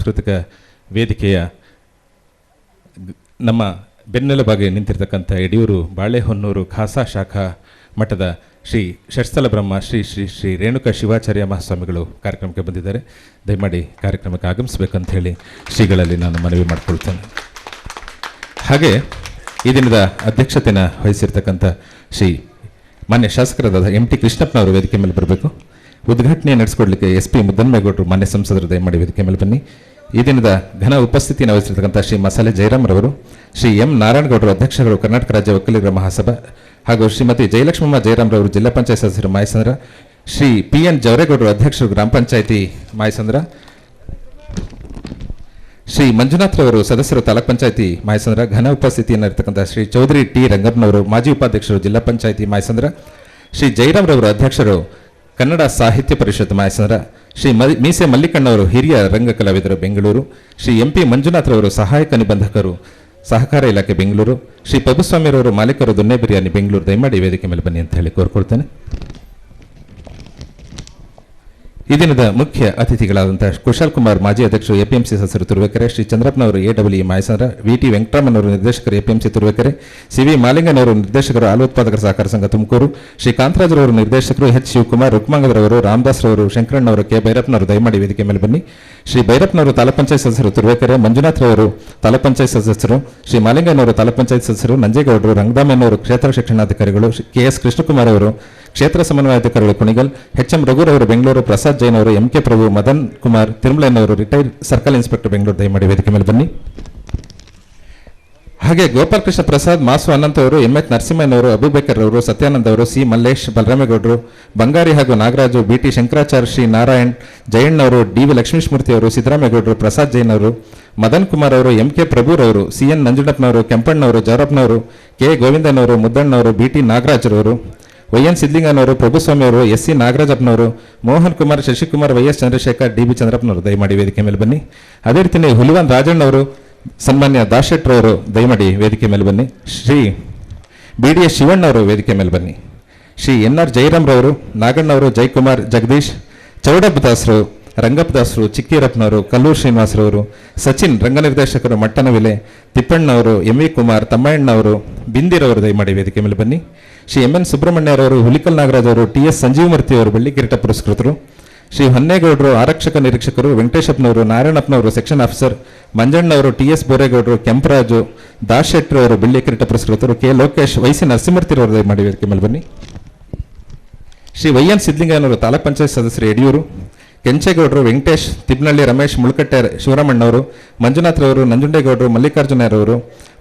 ಸಾಂಸ್ಕೃತಿಕ ವೇದಿಕೆಯ ನಮ್ಮ ಬೆನ್ನೆಲುಬಾಗಿ ನಿಂತಿರ್ತಕ್ಕಂಥ ಯಡಿಯೂರು ಬಾಳೆಹೊನ್ನೂರು ಖಾಸಾ ಶಾಖಾ ಮಠದ ಶ್ರೀ ಷಟ್ಸ್ಥಲ ಬ್ರಹ್ಮ ಶ್ರೀ ಶ್ರೀ ಶ್ರೀ ರೇಣುಕಾ ಶಿವಾಚಾರ್ಯ ಮಹಾಸ್ವಾಮಿಗಳು ಕಾರ್ಯಕ್ರಮಕ್ಕೆ ಬಂದಿದ್ದಾರೆ. ದಯಮಾಡಿ ಕಾರ್ಯಕ್ರಮಕ್ಕೆ ಆಗಮಿಸಬೇಕಂತ ಹೇಳಿ ಶ್ರೀಗಳಲ್ಲಿ ನಾನು ಮನವಿ ಮಾಡಿಕೊಳ್ತೇನೆ. ಹಾಗೆ ಈ ದಿನದ ಅಧ್ಯಕ್ಷತೆಯನ್ನು ವಹಿಸಿರ್ತಕ್ಕಂಥ ಶ್ರೀ ಮಾನ್ಯ ಶಾಸಕರಾದ ಎಂ ಟಿ ಕೃಷ್ಣಪ್ಪನವರು ವೇದಿಕೆ ಮೇಲೆ ಬರಬೇಕು. ಉದ್ಘಾಟನೆ ನಡೆಸಿಕೊಡ್ಲಿಕ್ಕೆ SP ಮುದ್ದನ್ಮೇಗೌಡರು ಮಾನ್ಯ ಸಂಸದರು ದಯಮಾಡಿ ವೇದಿಕೆ ಮೇಲೆ ಬನ್ನಿ. ಈ ದಿನದ ಘನ ಉಪಸ್ಥಿತಿಯನ್ನು ವಹಿಸಿರ್ತಕ್ಕಂಥ ಶ್ರೀ ಮಸಾಲೆ ಜಯರಾಮ್ರವರು, ಶ್ರೀ ಎಂ ನಾರಾಯಣಗೌಡರು ಅಧ್ಯಕ್ಷರು ಕರ್ನಾಟಕ ರಾಜ್ಯ ವಕೀಲರ ಮಹಾಸಭಾ, ಹಾಗೂ ಶ್ರೀಮತಿ ಜಯಲಕ್ಷ್ಮಮ್ಮ ಜಯರಾಮ್ರವರು ಜಿಲ್ಲಾ ಪಂಚಾಯತ್ ಸದಸ್ಯರು ಮಾಯಸಂದ್ರ, ಶ್ರೀ PN ಜವರೇಗೌಡರು ಅಧ್ಯಕ್ಷರು ಗ್ರಾಮ ಪಂಚಾಯಿತಿ ಮಾಯಸಂದ್ರ, ಶ್ರೀ ಮಂಜುನಾಥ್ರವರು ಸದಸ್ಯರು ತಾಲೂಕ್ ಪಂಚಾಯಿತಿ ಮಾಯಸಂದ್ರ, ಘನ ಉಪಸ್ಥಿತಿಯನ್ನು ಇರತಕ್ಕಂಥ ಶ್ರೀ ಚೌಧರಿ ಟಿ ರಂಗಪ್ಪನವರು ಮಾಜಿ ಉಪಾಧ್ಯಕ್ಷರು ಜಿಲ್ಲಾ ಪಂಚಾಯಿತಿ ಮಾಯಸಂದ್ರ, ಶ್ರೀ ಜಯರಾಮ್ರವರು ಅಧ್ಯಕ್ಷರು ಕನ್ನಡ ಸಾಹಿತ್ಯ ಪರಿಷತ್ ಮಾಯಸಂದ್ರ, ಶ್ರೀ ಮೀಸೆ ಮಲ್ಲಿಕಣ್ಣವರು ಹಿರಿಯ ರಂಗ ಕಲಾವಿದರು ಬೆಂಗಳೂರು, ಶ್ರೀ MP ಮಂಜುನಾಥ್ರವರು ಸಹಾಯಕ ನಿಬಂಧಕರು ಸಹಕಾರ ಇಲಾಖೆ ಬೆಂಗಳೂರು, ಶ್ರೀ ಪಬ್ಬುಸ್ವಾಮಿರವರು ಮಾಲೀಕರು ದೊನ್ನೆ ಬಿರಿಯಾನಿ ಬೆಂಗಳೂರು. ದಯಮಾಡಿ ವೇದಿಕೆ ಮೇಲೆ ಬನ್ನಿ ಅಂತ ಹೇಳಿ ಕೋರ್ಕೊಳ್ತೇನೆ. ಈ ದಿನದ ಮುಖ್ಯ ಅತಿಥಿಗಳಾದಂತಹ ಕುಶಾಲ್ ಕುಮಾರ್ ಮಾಜಿ ಅಧ್ಯಕ್ಷರು APMC ಸದಸ್ಯರು ತುರುವೇಕೆರೆ, ಶ್ರೀ ಚಂದ್ರಪ್ಪನವರು AWE ಮಾಯಸಂದ್ರ, VT ವೆಂಕಟರಾಮನವರು ನಿರ್ದೇಶಕರು APMC ತುರುವೇಕೆರೆ, CV ಮಾಲಿಂಗನವರು ನಿರ್ದೇಶಕರು ಹಾಲು ಉತ್ಪಾದಕರ ಸಹಕಾರ ಸಂಘ ತುಮಕೂರು, ಶ್ರೀ ಕಾಂತರಾಜರವರು ನಿರ್ದೇಶಕರು H ಶಿವಕುಮಾರ್, ರುಕ್ಮಾಂಗದರವರು, ರಾಮದಾಸ್ರವರು, ಶಂಕರಣ್ಣವರು, K ಭೈರಪ್ಪನವರು ದಯಮಾಡಿ ವೇದಿಕೆ ಮೇಲೆ ಬನ್ನಿ. ಶ್ರೀ ಭೈರಪ್ಪನವರು ತಾಲೂಕ್ ಪಂಚಾಯತ್ ಸದಸ್ಯರು ತುರುವೇಕೆರೆ, ಮಂಜುನಾಥ್ರವರು ತಾಲೂಕ್ ಪಂಚಾಯತ್ ಸದಸ್ಯರು, ಶ್ರೀ ಮಾಲಿಂಗನವರು ತಾಲೂಕ್ ಪಂಚಾಯತ್ ಸದಸ್ಯರು, ನಂಜೇಗೌಡರು, ರಂಗದಾಮಯ್ಯನವರು ಕ್ಷೇತ್ರ ಶಿಕ್ಷಣಾಧಿಕಾರಿಗಳು, KS ಕೃಷ್ಣಕುಮಾರ್ ಅವರು ಕ್ಷೇತ್ರ ಸಮನ್ವಯಾಧಿಕಾರಿಗಳು ಕುಣಿಗಲ್, HM ರಘುರವರು ಬೆಂಗಳೂರು, ಪ್ರಸಾದ್ ಜೈನ್ ಅವರು, MK ಪ್ರಭು, ಮದನ್ ಕುಮಾರ್ ತಿರುಮಲಯ್ಯನವರು ರಿಟೈರ್ಡ್ ಸರ್ಕಲ್ ಇನ್ಸ್ಪೆಕ್ಟರ್ ಬೆಂಗಳೂರು ದಯಮಾಡಿ ವೇದಿಕೆ ಮೇಲೆ ಬನ್ನಿ. ಹಾಗೆ ಗೋಪಾಲ್ ಕೃಷ್ಣ ಪ್ರಸಾದ್, ಮಾಸು ಅನಂತ್ ಅವರು, MH ನರಸಿಂಹಯ್ಯನವರು, ಅಬೂಬೇಕರ್ ಅವರು, ಸತ್ಯಾನಂದ್ ಅವರು, C ಮಲ್ಲೇಶ್, ಬಲರಾಮೇಗೌಡರು, ಬಂಗಾರಿ ಹಾಗೂ ನಾಗರಾಜು, BT ಶಂಕರಾಚಾರ್ಯ, ಶ್ರೀ ನಾರಾಯಣ್, ಜಯಣ್ಣವರು, DV ಲಕ್ಷ್ಮೀಶ್ಮೂರ್ತಿ ಅವರು, ಸಿದ್ದರಾಮೇಗೌಡರು, ಪ್ರಸಾದ್ ಜೈನ್ ಅವರು, ಮದನ್ ಕುಮಾರ್ ಅವರು, MK ಪ್ರಭುರವರು, CN ನಂಜುಂಡಪ್ಪನವರು, ಕೆಂಪಣ್ಣವರು, ಜವರಪ್ಪನವರು, K ಗೋವಿಂದನವರು, ಮುದ್ದಣ್ಣವರು, BT ನಾಗರಾಜರವರು, YN ಸಿದ್ಲಿಂಗನವರು, Prabhuswamy ಅವರು, SC ನಾಗರಾಜಪ್ಪನವರು, Mohan Kumar, Shashikumar, YS Chandrashekhar, DB ಚಂದ್ರಪ್ಪನವರು ದಯಮಾಡಿ ವೇದಿಕೆ ಮೇಲೆ ಬನ್ನಿ. ಅದೇ ರೀತಿ ಹುಲಿವಾನ್ ರಾಜಣ್ಣವರು, ಸನ್ಮಾನ್ಯ ದಾಶೆಟ್ರವರು ದಯಮಾಡಿ ವೇದಿಕೆ ಮೇಲೆ ಬನ್ನಿ. ಶ್ರೀ BDS ಶಿವಣ್ಣವರು ವೇದಿಕೆ ಮೇಲೆ ಬನ್ನಿ. ಶ್ರೀ NR ಜಯರಾಮ್ರವರು, ನಾಗಣ್ಣವರು, ಜಯಕುಮಾರ್, ಜಗದೀಶ್, ಚೌಡಪ್ಪ ದಾಸರು, ರಂಗಪ್ಪ ದಾಸರು, ಚಿಕ್ಕೀರಪ್ಪನವರು, ಕಲ್ಲೂರು ಶ್ರೀನಿವಾಸರವರು, ಸಚಿನ್ ರಂಗನಿರ್ದೇಶಕರು, ಮಟ್ಟನವಿಲೆ, ತಿಪ್ಪಣ್ಣವರು, MV ಕುಮಾರ್, ತಮ್ಮಣ್ಣವರು, ಬಿಂದಿರವರು ದಯಮಾಡಿ ವೇದಿಕೆ ಮೇಲೆ ಬನ್ನಿ. ಶ್ರೀ MN ಸುಬ್ರಹ್ಮಣ್ಯರವರು, ಹುಲಿಕಲ್ ನಾಗರಾಜ್ ಅವರು, TS ಸಂಜೀವಮೂರ್ತಿ ಅವರು ಬೆಳ್ಳಿ ಕಿರೀಟ ಪುರಸ್ಕೃತರು, ಶ್ರೀ ಹೊನ್ನೇಗೌಡರು ಆರಕ್ಷಕ ನಿರೀಕ್ಷಕರು, ವೆಂಕಟೇಶಪ್ಪನವರು, ನಾರಾಯಣಪ್ಪನವರು ಸೆಕ್ಷನ್ ಆಫೀಸರ್, ಮಂಜಣ್ಣವರು, TS ಬೋರೇಗೌಡರು, ಕೆಂಪರಾಜು, ದಾಶೆಟ್ರು ಅವರು ಬೆಳ್ಳಿ ಕಿರೀಟ ಪುರಸ್ಕೃತರು, K ಲೋಕೇಶ್, YC ನರಸಿಂಹಮೂರ್ತಿರವರು ದಯಮಾಡಿ ವೇದಿಕೆ ಮೇಲೆ ಬನ್ನಿ. ಶ್ರೀ YN ಸಿದ್ಲಿಂಗನವರು ತಾಲೂಕ್ ಪಂಚಾಯತ್ ಸದಸ್ಯರು ಯಡಿಯೂರು, ಕೆಂಚೇಗೌಡರು, ವೆಂಕಟೇಶ್, ತಿಬ್ನಳ್ಳಿ ರಮೇಶ್, ಮುಳ್ಕಟ್ಟೆ ಶಿವರಾಮಣ್ಣವರು, ಮಂಜುನಾಥ್ರವರು, ನಂಜುಂಡೇಗೌಡರು, ಮಲ್ಲಿಕಾರ್ಜುನರವರು,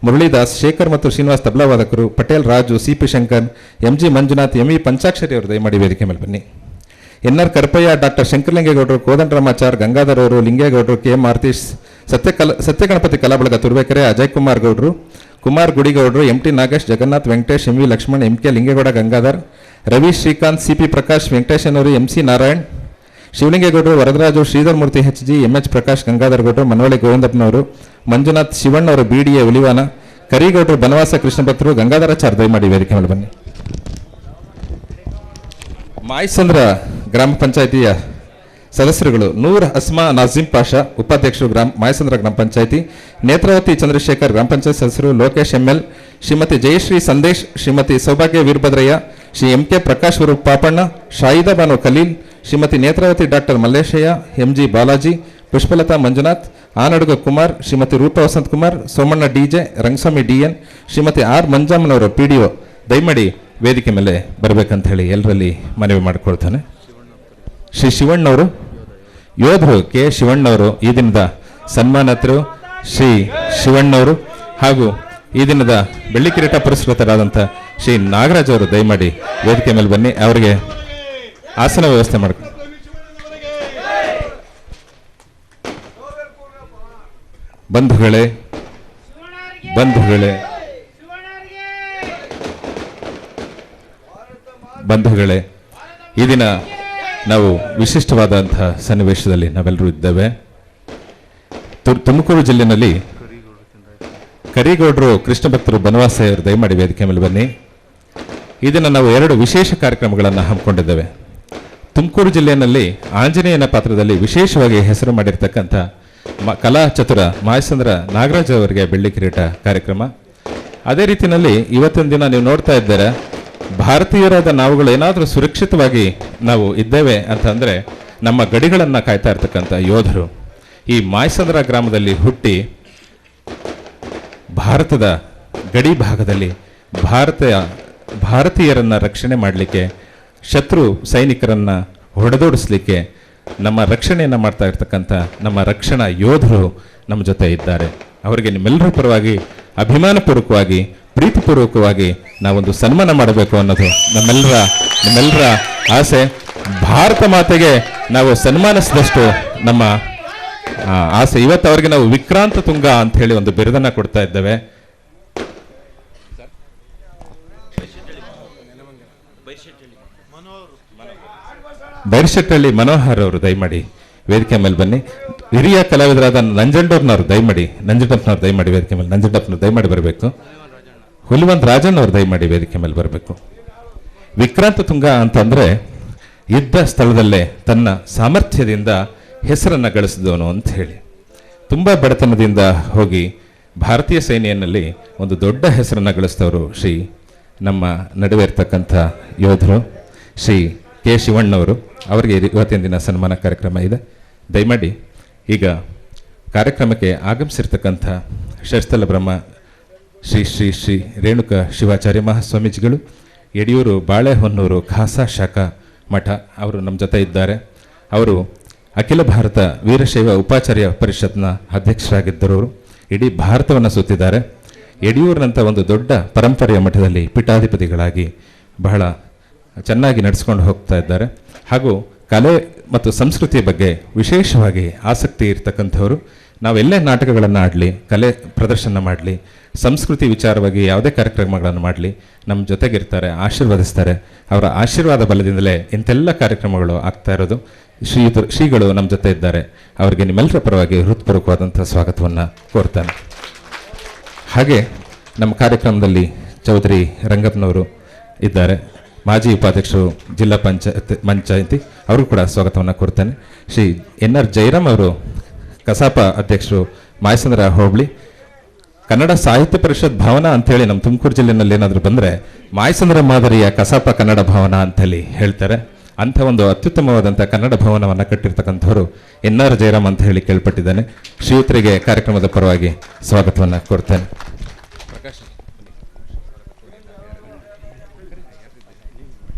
ಮುರಳೀದಾಸ್, ಶೇಖರ್ ಮತ್ತು Srinivas ತಬ್ಲಾವಾದಕರು, Patel Raju, CP Shankar, MG Manjunath, ME ಪಂಚಾಕ್ಷರಿ ಅವರು ದಯಮಾಡಿ ವೇದಿಕೆ ಮೇಲೆ ಬನ್ನಿ. NR ಕರ್ಪಯ್ಯ, ಡಾಕ್ಟರ್ ಶಂಕರಲಿಂಗೇಗೌಡರು, ಕೋದಂಡರಾಮಾಚಾರ್, ಗಂಗಾಧರ್ ಅವರು, ಲಿಂಗೇಗೌಡರು, K ಮಾರುತೀಶ್, ಸತ್ಯಗಣಪತಿ ಕಲಾಬಳಗ ತುರುವೇಕೆರೆ, ಅಜಯ್ ಕುಮಾರ್ ಗೌಡರು, Kumar ಗುಡಿಗೌಡರು, MT Nagesh, Jagannath, Venkatesh, MV Lakshman, MK Lingegowda, Gangadhar, Ravi Srikanth, CP Prakash, ವೆಂಕಟೇಶನವರು, MC Narayan, ಶಿವಲಿಂಗೇಗೌಡರು, Varadaraju, Sridhar ಮೂರ್ತಿ, HG, MH ಪ್ರಕಾಶ್, ಗಂಗಾಧರ್ ಗೌಡರು, ಮನವಳ್ಳಿ ಗೋವಿಂದಪ್ಪನವರು, ಮಂಜುನಾಥ್, ಶಿವಣ್ಣವರು, BDA ಹುಲಿವಾನ, ಕರಿಗೌಡರು, ಬನವಾಸ ಕೃಷ್ಣ ಭಕ್ತರು, ಗಂಗಾಧರಾಚಾರ್ಯ ದಯಮಾಡಿ ವೇದಿಕೆ ಮೇಲೆ ಬನ್ನಿ. ಮಾಯಸಂದ್ರ ಗ್ರಾಮ ಪಂಚಾಯಿತಿಯ ಸದಸ್ಯರುಗಳು ನೂರ್ ಅಸ್ಮಾ ನಾಜಿಮ್ ಪಾಷಾ, ಉಪಾಧ್ಯಕ್ಷರು ಮಾಯಸಂದ್ರ ಗ್ರಾಮ ಪಂಚಾಯಿತಿ, ನೇತ್ರಾವತಿ ಚಂದ್ರಶೇಖರ್ ಗ್ರಾಮ ಪಂಚಾಯತ್ ಸದಸ್ಯರು, ಲೋಕೇಶ್ ML, ಶ್ರೀಮತಿ ಜಯಶ್ರೀ ಸಂದೇಶ್, ಶ್ರೀಮತಿ ಸೌಭಾಗ್ಯ ವೀರಭದ್ರಯ್ಯ, ಶ್ರೀ MK ಪ್ರಕಾಶ್ ಅವರು ಪಾಪಣ್ಣ, ಶಾಹಿದಾ ಬಾನು ಖಲೀಲ್, ಶ್ರೀಮತಿ ನೇತ್ರಾವತಿ ಡಾಕ್ಟರ್ ಮಲ್ಲೇಶಯ್ಯ, MG ಬಾಲಾಜಿ, ಪುಷ್ಪಲತಾ ಮಂಜುನಾಥ್, ಆನಡುಗ Kumar, Shrimati Roopa Vasanth Kumar, Somanna DJ, Rangaswamy DN, Shrimati R ಮಂಜಮ್ಮನವರು PDO ದಯಮಾಡಿ ವೇದಿಕೆ ಮೇಲೆ ಬರಬೇಕಂತ ಹೇಳಿ ಎಲ್ಲರಲ್ಲಿ ಮನವಿ ಮಾಡಿಕೊಳ್ತಾನೆ. ಶ್ರೀ ಶಿವಣ್ಣವರು, ಯೋಧರು K ಶಿವಣ್ಣವರು ಈ ದಿನದ ಸನ್ಮಾನಿತರು ಶ್ರೀ ಶಿವಣ್ಣವರು, ಹಾಗೂ ಈ ದಿನದ ಬೆಳ್ಳಿ ಕಿರೀಟ ಪುರಸ್ಕೃತರಾದಂಥ ಶ್ರೀ ನಾಗರಾಜ್ ಅವರು ದಯಮಾಡಿ ವೇದಿಕೆ ಮೇಲೆ ಬನ್ನಿ. ಅವರಿಗೆ ಆಸನ ವ್ಯವಸ್ಥೆ ಮಾಡ್ಕೊಂಡು ಬಂಧುಗಳೇ ಈ ದಿನ ನಾವು ವಿಶಿಷ್ಟವಾದಂತಹ ಸನ್ನಿವೇಶದಲ್ಲಿ ನಾವೆಲ್ಲರೂ ಇದ್ದೇವೆ. ತುಮಕೂರು ಜಿಲ್ಲೆಯಲ್ಲಿ ಕರಿಗೌಡರು ಕೃಷ್ಣ ಭಕ್ತರು ಬನವಾಸೆಯವರು ದಯಮಾಡಿ ವೇದಿಕೆ ಮೇಲೆ ಬನ್ನಿ. ಈ ದಿನ ನಾವು 2 ವಿಶೇಷ ಕಾರ್ಯಕ್ರಮಗಳನ್ನು ಹಮ್ಮಿಕೊಂಡಿದ್ದೇವೆ. ತುಮಕೂರು ಜಿಲ್ಲೆಯಲ್ಲಿ ಆಂಜನೇಯನ ಪಾತ್ರದಲ್ಲಿ ವಿಶೇಷವಾಗಿ ಹೆಸರು ಮಾಡಿರ್ತಕ್ಕಂಥ ಕಲಾ ಚತುರ ಮಾಯಸಂದ್ರ ನಾಗರಾಜ್ ಅವರಿಗೆ ಬೆಳ್ಳಿ ಕಿರೀಟ ಕಾರ್ಯಕ್ರಮ. ಅದೇ ರೀತಿಯಲ್ಲಿ ಇವತ್ತಿನ ದಿನ ನೀವು ನೋಡ್ತಾ ಇದ್ದೀರಾ, ಭಾರತೀಯರಾದ ನಾವುಗಳು ಏನಾದರೂ ಸುರಕ್ಷಿತವಾಗಿ ನಾವು ಇದ್ದೇವೆ ಅಂತಂದರೆ ನಮ್ಮ ಗಡಿಗಳನ್ನು ಕಾಯ್ತಾ ಇರ್ತಕ್ಕಂಥ ಯೋಧರು ಈ ಮಾಯಸಂದ್ರ ಗ್ರಾಮದಲ್ಲಿ ಹುಟ್ಟಿ ಭಾರತದ ಗಡಿ ಭಾಗದಲ್ಲಿ ಭಾರತೀಯರನ್ನು ರಕ್ಷಣೆ ಮಾಡಲಿಕ್ಕೆ, ಶತ್ರು ಸೈನಿಕರನ್ನು ಹೊಡೆದೋಡಿಸ್ಲಿಕ್ಕೆ ನಮ್ಮ ರಕ್ಷಣೆಯನ್ನು ಮಾಡ್ತಾ ಇರ್ತಕ್ಕಂಥ ನಮ್ಮ ರಕ್ಷಣಾ ಯೋಧರು ನಮ್ಮ ಜೊತೆ ಇದ್ದಾರೆ. ಅವರಿಗೆ ನಿಮ್ಮೆಲ್ಲರ ಪರವಾಗಿ ಅಭಿಮಾನಪೂರ್ವಕವಾಗಿ ಪ್ರೀತಿಪೂರ್ವಕವಾಗಿ ನಾವೊಂದು ಸನ್ಮಾನ ಮಾಡಬೇಕು ಅನ್ನೋದು ನಿಮ್ಮೆಲ್ಲರ ಆಸೆ. ಭಾರತ ಮಾತೆಗೆ ನಾವು ಸನ್ಮಾನಿಸಿದಷ್ಟು ನಮ್ಮ ಆಸೆ. ಇವತ್ತು ಅವರಿಗೆ ನಾವು ವಿಕ್ರಾಂತ ತುಂಗ ಅಂತ ಹೇಳಿ ಒಂದು ಬಿರುದನ್ನು ಕೊಡ್ತಾ ಇದ್ದೇವೆ. ಬೈರ್ಶೆಟ್ಟಳ್ಳಿ ಮನೋಹರ್ ಅವರು ದಯಮಾಡಿ ವೇದಿಕೆ ಮೇಲೆ ಬನ್ನಿ. ಹಿರಿಯ ಕಲಾವಿದರಾದ ನಂಜಂಡಪ್ಪನವರು ದಯಮಾಡಿ ವೇದಿಕೆ ಮೇಲೆ, ನಂಜಂಡಪ್ಪನವ್ರು ದಯಮಾಡಿ ಬರಬೇಕು. ಹುಲಿವಂತ್ ರಾಜನ್ ಅವರು ದಯಮಾಡಿ ವೇದಿಕೆ ಮೇಲೆ ಬರಬೇಕು. ವಿಕ್ರಾಂತ ತುಂಗ ಅಂತಂದ್ರೆ ಇದ್ದ ಸ್ಥಳದಲ್ಲೇ ತನ್ನ ಸಾಮರ್ಥ್ಯದಿಂದ ಹೆಸರನ್ನು ಗಳಿಸಿದವನು ಅಂತ ಹೇಳಿ, ತುಂಬ ಬಡತನದಿಂದ ಹೋಗಿ ಭಾರತೀಯ ಸೇನೆಯಲ್ಲಿ ಒಂದು ದೊಡ್ಡ ಹೆಸರನ್ನು ಗಳಿಸಿದವರು ನಮ್ಮ ನಡುವೆ ಇರ್ತಕ್ಕಂಥ ಯೋಧರು ಶ್ರೀ ಕೆ ಶಿವಣ್ಣವರು. ಅವರಿಗೆ ಇವತ್ತಿನ ದಿನ ಸನ್ಮಾನ ಕಾರ್ಯಕ್ರಮ ಇದೆ. ದಯಮಾಡಿ ಈಗ ಕಾರ್ಯಕ್ರಮಕ್ಕೆ ಆಗಮಿಸಿರ್ತಕ್ಕಂಥ ಶರಸ್ಥಲ ಬ್ರಹ್ಮ ಶ್ರೀ ಶ್ರೀ ಶ್ರೀ ರೇಣುಕ ಶಿವಾಚಾರ್ಯ ಮಹಾಸ್ವಾಮೀಜಿಗಳು, ಯಡಿಯೂರು ಬಾಳೆಹೊನ್ನೂರು ಖಾಸಾ ಶಾಖಾ ಮಠ ಅವರು ನಮ್ಮ ಜೊತೆ ಇದ್ದಾರೆ. ಅವರು ಅಖಿಲ ಭಾರತ ವೀರಶೈವ ಉಪಾಚಾರ್ಯ ಪರಿಷತ್ನ ಅಧ್ಯಕ್ಷರಾಗಿದ್ದವರು. ಇಡೀ ಭಾರತವನ್ನು ಸುತ್ತಿದ್ದಾರೆ. ಯಡಿಯೂರಿನಂಥ ಒಂದು ದೊಡ್ಡ ಪರಂಪರೆಯ ಮಠದಲ್ಲಿ ಪೀಠಾಧಿಪತಿಗಳಾಗಿ ಬಹಳ ಚೆನ್ನಾಗಿ ನಡೆಸ್ಕೊಂಡು ಹೋಗ್ತಾ ಇದ್ದಾರೆ. ಹಾಗೂ ಕಲೆ ಮತ್ತು ಸಂಸ್ಕೃತಿಯ ಬಗ್ಗೆ ವಿಶೇಷವಾಗಿ ಆಸಕ್ತಿ ಇರ್ತಕ್ಕಂಥವರು. ನಾವೆಲ್ಲೇ ನಾಟಕಗಳನ್ನು ಆಡಲಿ, ಕಲೆ ಪ್ರದರ್ಶನ ಮಾಡಲಿ, ಸಂಸ್ಕೃತಿ ವಿಚಾರವಾಗಿ ಯಾವುದೇ ಕಾರ್ಯಕ್ರಮಗಳನ್ನು ಮಾಡಲಿ, ನಮ್ಮ ಜೊತೆಗಿರ್ತಾರೆ, ಆಶೀರ್ವದಿಸ್ತಾರೆ. ಅವರ ಆಶೀರ್ವಾದ ಬಲದಿಂದಲೇ ಇಂತೆಲ್ಲ ಕಾರ್ಯಕ್ರಮಗಳು ಆಗ್ತಾ ಇರೋದು. ಶ್ರೀಗಳು ನಮ್ಮ ಜೊತೆ ಇದ್ದಾರೆ. ಅವರಿಗೆ ನಿಮ್ಮೆಲ್ಲರ ಪರವಾಗಿ ಹೃತ್ಪೂರ್ವಕವಾದಂಥ ಸ್ವಾಗತವನ್ನು ಕೋರ್ತಾನೆ. ಹಾಗೆ ನಮ್ಮ ಕಾರ್ಯಕ್ರಮದಲ್ಲಿ ಚೌಧರಿ ರಂಗಪ್ಪನವರು ಇದ್ದಾರೆ, ಮಾಜಿ ಉಪಾಧ್ಯಕ್ಷರು ಜಿಲ್ಲಾ ಪಂಚಾಯಿತಿ, ಅವರು ಕೂಡ ಸ್ವಾಗತವನ್ನು ಕೋರ್ತೇನೆ. ಶ್ರೀ NR ಜೈರಾಮ್ ಅವರು ಕಸಾಪ ಅಧ್ಯಕ್ಷರು ಮಾಯಸಂದ್ರ ಹೋಬಳಿ. ಕನ್ನಡ ಸಾಹಿತ್ಯ ಪರಿಷತ್ ಭವನ ಅಂಥೇಳಿ ನಮ್ಮ ತುಮಕೂರು ಜಿಲ್ಲೆಯಲ್ಲಿ ಏನಾದರೂ ಬಂದರೆ ಮಾಯಸಂದ್ರ ಮಾದರಿಯ ಕಸಾಪ ಕನ್ನಡ ಭವನ ಅಂಥೇಳಿ ಹೇಳ್ತಾರೆ. ಅಂಥ ಒಂದು ಅತ್ಯುತ್ತಮವಾದಂಥ ಕನ್ನಡ ಭವನವನ್ನು ಕಟ್ಟಿರ್ತಕ್ಕಂಥವರು NR ಜೈರಾಮ್ ಅಂತ ಹೇಳಿ ಕೇಳ್ಪಟ್ಟಿದ್ದಾನೆ. ಶ್ರೀಯುತರಿಗೆ ಕಾರ್ಯಕ್ರಮದ ಪರವಾಗಿ ಸ್ವಾಗತವನ್ನು ಕೋರ್ತೇನೆ.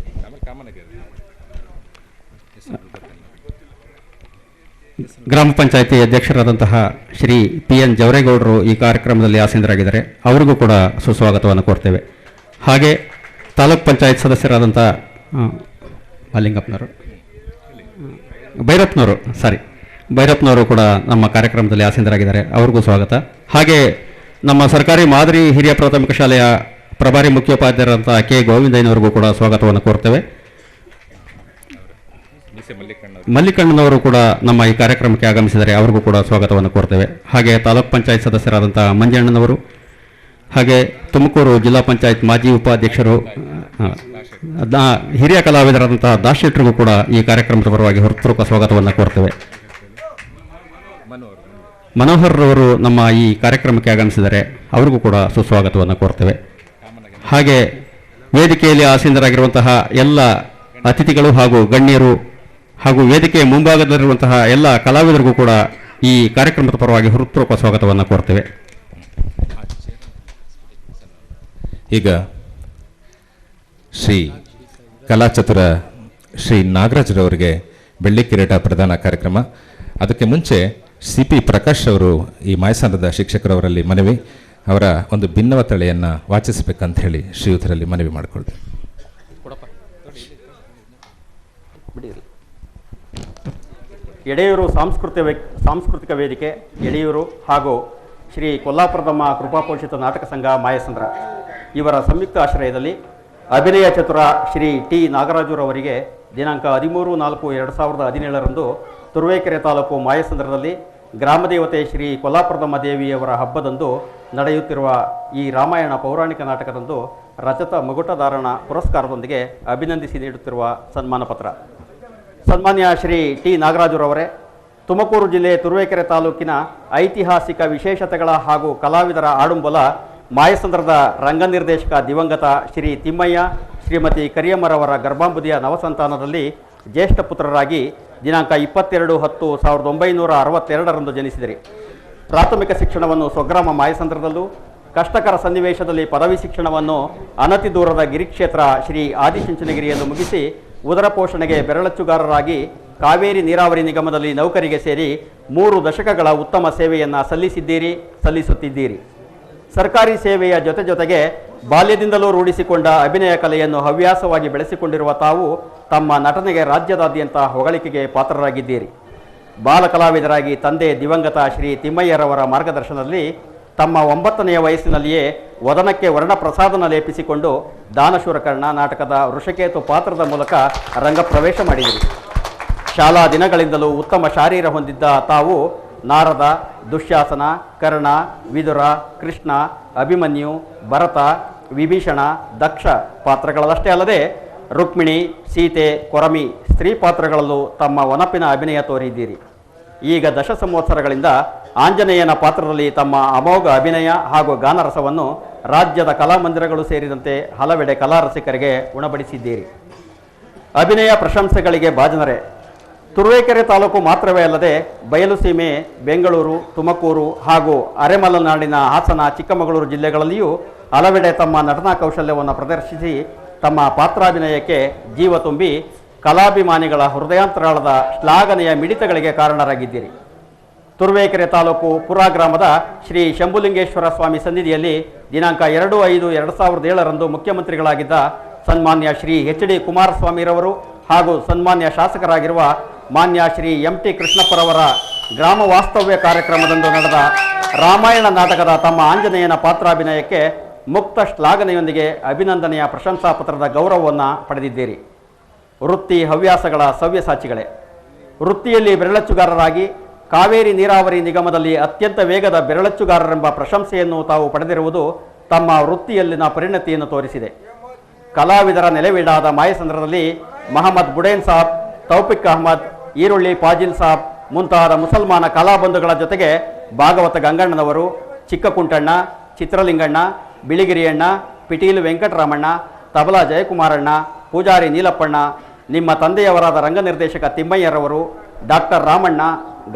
ಗ್ರಾಮ ಪಂಚಾಯಿತಿ ಅಧ್ಯಕ್ಷರಾದಂತಹ ಶ್ರೀ PN ಜವರೇಗೌಡರು ಈ ಕಾರ್ಯಕ್ರಮದಲ್ಲಿ ಆಸೀನರಾಗಿದ್ದಾರೆ. ಅವರಿಗೂ ಕೂಡ ಸುಸ್ವಾಗತವನ್ನು ಕೋರ್ತೇವೆ. ಹಾಗೆ ತಾಲೂಕ್ ಪಂಚಾಯತ್ ಸದಸ್ಯರಾದಂಥ ಮಲ್ಲಿಂಗಪ್ಪನವರು, ಭೈರಪ್ಪನವರು ಕೂಡ ನಮ್ಮ ಕಾರ್ಯಕ್ರಮದಲ್ಲಿ ಆಸೀನರಾಗಿದ್ದಾರೆ. ಅವ್ರಿಗೂ ಸ್ವಾಗತ. ಹಾಗೆ ನಮ್ಮ ಸರ್ಕಾರಿ ಮಾದರಿ ಹಿರಿಯ ಪ್ರಾಥಮಿಕ ಶಾಲೆಯ ಪ್ರಭಾರಿ ಮುಖ್ಯೋಪಾಧ್ಯಾಯರಾದಂಥ K ಗೋವಿಂದಯ್ಯನವರಿಗೂ ಕೂಡ ಸ್ವಾಗತವನ್ನು ಕೋರ್ತೇವೆ. ಮಲ್ಲಿಕಣ್ಣನವರು ಕೂಡ ನಮ್ಮ ಈ ಕಾರ್ಯಕ್ರಮಕ್ಕೆ ಆಗಮಿಸಿದ್ದಾರೆ. ಅವ್ರಿಗೂ ಕೂಡ ಸ್ವಾಗತವನ್ನು ಕೋರ್ತೇವೆ. ಹಾಗೆ ತಾಲೂಕ್ ಪಂಚಾಯತ್ ಸದಸ್ಯರಾದಂಥ ಮಂಜಣ್ಣನವರು, ಹಾಗೆ ತುಮಕೂರು ಜಿಲ್ಲಾ ಪಂಚಾಯತ್ ಮಾಜಿ ಉಪಾಧ್ಯಕ್ಷರು ಹಿರಿಯ ಕಲಾವಿದರಾದಂತಹ ದಾಶೆಟ್ರಿಗೂ ಕೂಡ ಈ ಕಾರ್ಯಕ್ರಮದ ಪರವಾಗಿ ಹೃತ್ಪೂರ್ವಕ ಸ್ವಾಗತವನ್ನು ಕೋರ್ತೇವೆ. ಮನೋಹರ್ ಅವರು ನಮ್ಮ ಈ ಕಾರ್ಯಕ್ರಮಕ್ಕೆ ಆಗಮಿಸಿದ್ದಾರೆ. ಅವ್ರಿಗೂ ಕೂಡ ಸುಸ್ವಾಗತವನ್ನು ಕೋರ್ತೇವೆ. ಹಾಗೆ ವೇದಿಕೆಯಲ್ಲಿ ಆಸೀನರಾಗಿರುವಂತಹ ಎಲ್ಲ ಅತಿಥಿಗಳು ಹಾಗೂ ಗಣ್ಯರು ಹಾಗೂ ವೇದಿಕೆಯ ಮುಂಭಾಗದಲ್ಲಿರುವಂತಹ ಎಲ್ಲ ಕಲಾವಿದರಿಗೂ ಕೂಡ ಈ ಕಾರ್ಯಕ್ರಮದ ಪರವಾಗಿ ಹೃತ್ಪೂರ್ವಕ ಸ್ವಾಗತವನ್ನು ಕೋರ್ತೇವೆ. ಈಗ ಶ್ರೀ ಕಲಾಚತುರ ಶ್ರೀ ನಾಗರಾಜ್ರವರಿಗೆ ಬೆಳ್ಳಿ ಕಿರೀಟ ಪ್ರದಾನ ಕಾರ್ಯಕ್ರಮ. ಅದಕ್ಕೆ ಮುಂಚೆ CP ಪ್ರಕಾಶ್ ಅವರು ಈ ಮಾಯಸಂದ್ರದ ಶಿಕ್ಷಕರವರಲ್ಲಿ ಮನವಿ, ಅವರ ಒಂದು ಭಿನ್ನವ ತಳೆಯನ್ನು ವಾಚಿಸಬೇಕಂತ ಹೇಳಿ ಶ್ರೀಯುತರಲ್ಲಿ ಮನವಿ ಮಾಡಿಕೊಳ್ತೇವೆ. ಯಡಿಯೂರು ಸಾಂಸ್ಕೃತಿಕ ವೇದಿಕೆ ಯಡಿಯೂರು ಹಾಗೂ ಶ್ರೀ ಕೊಲ್ಲಾಪುರದಮ್ಮ ಕೃಪಾಪೋಷಿತ ನಾಟಕ ಸಂಘ ಮಾಯಸಂದ್ರ ಇವರ ಸಂಯುಕ್ತ ಆಶ್ರಯದಲ್ಲಿ ಅಭಿನಯ ಚತುರ ಶ್ರೀ T ನಾಗರಾಜುರವರಿಗೆ ದಿನಾಂಕ 13/4/2017 ತುರುವೇಕೆರೆ ತಾಲೂಕು ಮಾಯಸಂದ್ರದಲ್ಲಿ ಗ್ರಾಮದೇವತೆ ಶ್ರೀ ಕೊಲ್ಲಾಪುರದಮ್ಮ ದೇವಿಯವರ ಹಬ್ಬದಂದು ನಡೆಯುತ್ತಿರುವ ಈ ರಾಮಾಯಣ ಪೌರಾಣಿಕ ನಾಟಕದಂದು ರಜತ ಮಗುಟಧಾರಣ ಪುರಸ್ಕಾರದೊಂದಿಗೆ ಅಭಿನಂದಿಸಿ ನೀಡುತ್ತಿರುವ ಸನ್ಮಾನ ಪತ್ರ. ಸನ್ಮಾನ್ಯ ಶ್ರೀ T ನಾಗರಾಜುರವರೇ, ತುಮಕೂರು ಜಿಲ್ಲೆ ತುರುವೇಕೆರೆ ತಾಲೂಕಿನ ಐತಿಹಾಸಿಕ ವಿಶೇಷತೆಗಳ ಹಾಗೂ ಕಲಾವಿದರ ಆಡುಂಬಲ ಮಾಯಸಂದ್ರದ ರಂಗನಿರ್ದೇಶಕ ದಿವಂಗತ ಶ್ರೀ ತಿಮ್ಮಯ್ಯ ಶ್ರೀಮತಿ ಕರಿಯಮ್ಮರವರ ಗರ್ಭಾಂಬುದಿಯ ನವಸಂತಾನದಲ್ಲಿ ಜ್ಯೇಷ್ಠ ಪುತ್ರರಾಗಿ ದಿನಾಂಕ 22/10/1962 ಜನಿಸಿದರು. ಪ್ರಾಥಮಿಕ ಶಿಕ್ಷಣವನ್ನು ಸ್ವಗ್ರಾಮ ಮಾಯಸಂದ್ರದಲ್ಲೂ, ಕಷ್ಟಕರ ಸನ್ನಿವೇಶದಲ್ಲಿ ಪದವಿ ಶಿಕ್ಷಣವನ್ನು ಅನತಿ ದೂರದ ಗಿರಿಕ್ಷೇತ್ರ ಶ್ರೀ ಆದಿಚುಂಚನಗಿರಿಯಲ್ಲೂ ಮುಗಿಸಿ ಉದರ ಪೋಷಣೆಗೆ ಬೆರಳಚ್ಚುಗಾರರಾಗಿ ಕಾವೇರಿ ನೀರಾವರಿ ನಿಗಮದಲ್ಲಿ ನೌಕರಿಗೆ ಸೇರಿ 3 ದಶಕಗಳ ಉತ್ತಮ ಸೇವೆಯನ್ನು ಸಲ್ಲಿಸುತ್ತಿದ್ದೀರಿ. ಸರ್ಕಾರಿ ಸೇವೆಯ ಜೊತೆಗೆ ಬಾಲ್ಯದಿಂದಲೂ ರೂಢಿಸಿಕೊಂಡ ಅಭಿನಯ ಕಲೆಯನ್ನು ಹವ್ಯಾಸವಾಗಿ ಬೆಳೆಸಿಕೊಂಡಿರುವ ತಾವು ತಮ್ಮ ನಟನೆಗೆ ರಾಜ್ಯದಾದ್ಯಂತ ಹೊಗಳಿಕೆಗೆ ಪಾತ್ರರಾಗಿದ್ದೀರಿ. ಬಾಲ ಕಲಾವಿದರಾಗಿ ತಂದೆ ದಿವಂಗತ ಶ್ರೀ ತಿಮ್ಮಯ್ಯರವರ ಮಾರ್ಗದರ್ಶನದಲ್ಲಿ ತಮ್ಮ 9ನೆಯ ವಯಸ್ಸಿನಲ್ಲಿಯೇ ವದನಕ್ಕೆ ವರ್ಣಪ್ರಸಾದನ ಲೇಪಿಸಿಕೊಂಡು ದಾನಶೂರಕರ್ಣ ನಾಟಕದ ವೃಷಕೇತು ಪಾತ್ರದ ಮೂಲಕ ರಂಗಪ್ರವೇಶ ಮಾಡಿದರು. ಶಾಲಾ ದಿನಗಳಿಂದಲೂ ಉತ್ತಮ ಶಾರೀರ ಹೊಂದಿದ್ದ ತಾವು ನಾರದ, ದುಶ್ಯಾಸನ, ಕರ್ಣ, ವಿದುರ, ಕೃಷ್ಣ, ಅಭಿಮನ್ಯು, ಭರತ, ವಿಭೀಷಣ, ದಕ್ಷ ಪಾತ್ರಗಳಷ್ಟೇ ಅಲ್ಲದೆ ರುಕ್ಮಿಣಿ, ಸೀತೆ, ಕೊರಮಿ ಸ್ತ್ರೀ ಪಾತ್ರಗಳಲ್ಲೂ ತಮ್ಮ ಒನಪಿನ ಅಭಿನಯ ತೋರಿದ್ದೀರಿ. ಈಗ 10 ಸಂವತ್ಸರಗಳಿಂದ ಆಂಜನೇಯನ ಪಾತ್ರದಲ್ಲಿ ತಮ್ಮ ಅಮೋಘ ಅಭಿನಯ ಹಾಗೂ ಗಾನರಸವನ್ನು ರಾಜ್ಯದ ಕಲಾಮಂದಿರಗಳು ಸೇರಿದಂತೆ ಹಲವೆಡೆ ಕಲಾರಸಿಕರಿಗೆ ಉಣಬಡಿಸಿದ್ದೀರಿ. ಅಭಿನಯ ಪ್ರಶಂಸೆಗಳಿಗೆ ಭಾಜನರೇ. ತುರುವೇಕೆರೆ ತಾಲೂಕು ಮಾತ್ರವೇ ಅಲ್ಲದೆ ಬಯಲುಸೀಮೆ, ಬೆಂಗಳೂರು, ತುಮಕೂರು ಹಾಗೂ ಅರೆಮಲೆನಾಡಿನ ಹಾಸನ, ಚಿಕ್ಕಮಗಳೂರು ಜಿಲ್ಲೆಗಳಲ್ಲಿಯೂ ಹಲವೆಡೆ ತಮ್ಮ ನಟನಾ ಕೌಶಲ್ಯವನ್ನು ಪ್ರದರ್ಶಿಸಿ ತಮ್ಮ ಪಾತ್ರಾಭಿನಯಕ್ಕೆ ಜೀವ ತುಂಬಿ ಕಲಾಭಿಮಾನಿಗಳ ಹೃದಯಾಂತರಾಳದ ಶ್ಲಾಘನೆಯ ಮಿಡಿತಗಳಿಗೆ ಕಾರಣರಾಗಿದ್ದೀರಿ. ತುರುವೇಕೆರೆ ತಾಲೂಕು ಪುರಾ ಗ್ರಾಮದ ಶ್ರೀ ಶಂಭುಲಿಂಗೇಶ್ವರ ಸ್ವಾಮಿ ಸನ್ನಿಧಿಯಲ್ಲಿ ದಿನಾಂಕ 2/5/2007 ಮುಖ್ಯಮಂತ್ರಿಗಳಾಗಿದ್ದ ಸನ್ಮಾನ್ಯ ಶ್ರೀ ಎಚ್.ಡಿ. ಕುಮಾರಸ್ವಾಮಿರವರು ಹಾಗೂ ಸನ್ಮಾನ್ಯ ಶಾಸಕರಾಗಿರುವ ಮಾನ್ಯ ಶ್ರೀ ಎಂ.ಟಿ. ಕೃಷ್ಣಪ್ಪರವರ ಗ್ರಾಮ ವಾಸ್ತವ್ಯ ಕಾರ್ಯಕ್ರಮದಂದು ನಡೆದ ರಾಮಾಯಣ ನಾಟಕದ ತಮ್ಮ ಆಂಜನೇಯನ ಪಾತ್ರಾಭಿನಯಕ್ಕೆ ಮುಕ್ತ ಶ್ಲಾಘನೆಯೊಂದಿಗೆ ಅಭಿನಂದನೆಯ ಪ್ರಶಂಸಾ ಪತ್ರದ ಗೌರವವನ್ನು ಪಡೆದಿದ್ದೀರಿ. ವೃತ್ತಿ ಹವ್ಯಾಸಗಳ ಸವ್ಯಸಾಚಿಗಳೇ. ವೃತ್ತಿಯಲ್ಲಿ ಬೆರಳಚ್ಚುಗಾರರಾಗಿ ಕಾವೇರಿ ನೀರಾವರಿ ನಿಗಮದಲ್ಲಿ ಅತ್ಯಂತ ವೇಗದ ಬೆರಳಚ್ಚುಗಾರರೆಂಬ ಪ್ರಶಂಸೆಯನ್ನು ತಾವು ಪಡೆದಿರುವುದು ತಮ್ಮ ವೃತ್ತಿಯಲ್ಲಿನ ಪರಿಣತಿಯನ್ನು ತೋರಿಸಿದೆ. ಕಲಾವಿದರ ನೆಲೆವೀಡಾದ ಮಾಯಸಂದ್ರದಲ್ಲಿ ಮಹಮ್ಮದ್ ಬುಡೇನ್ ಸಾಬ್, ತೌಫಿಕ್ ಅಹಮದ್, ಈರುಳ್ಳಿ ಪಾಜಿಲ್ ಸಾಬ್ ಮುಂತಾದ ಮುಸಲ್ಮಾನ ಕಲಾಬಂಧುಗಳ ಜೊತೆಗೆ ಭಾಗವತ ಗಂಗಣ್ಣನವರು, ಚಿಕ್ಕ ಕುಂಟಣ್ಣ, ಚಿತ್ರಲಿಂಗಣ್ಣ, ಬಿಳಿಗಿರಿಯಣ್ಣ, ಪಿಟೀಲು ವೆಂಕಟರಾಮಣ್ಣ, ತಬಲಾ ಜಯಕುಮಾರಣ್ಣ, ಪೂಜಾರಿ ನೀಲಪ್ಪಣ್ಣ, ನಿಮ್ಮ ತಂದೆಯವರಾದ ರಂಗನಿರ್ದೇಶಕ ತಿಮ್ಮಯ್ಯರವರು, ಡಾಕ್ಟರ್ ರಾಮಣ್ಣ,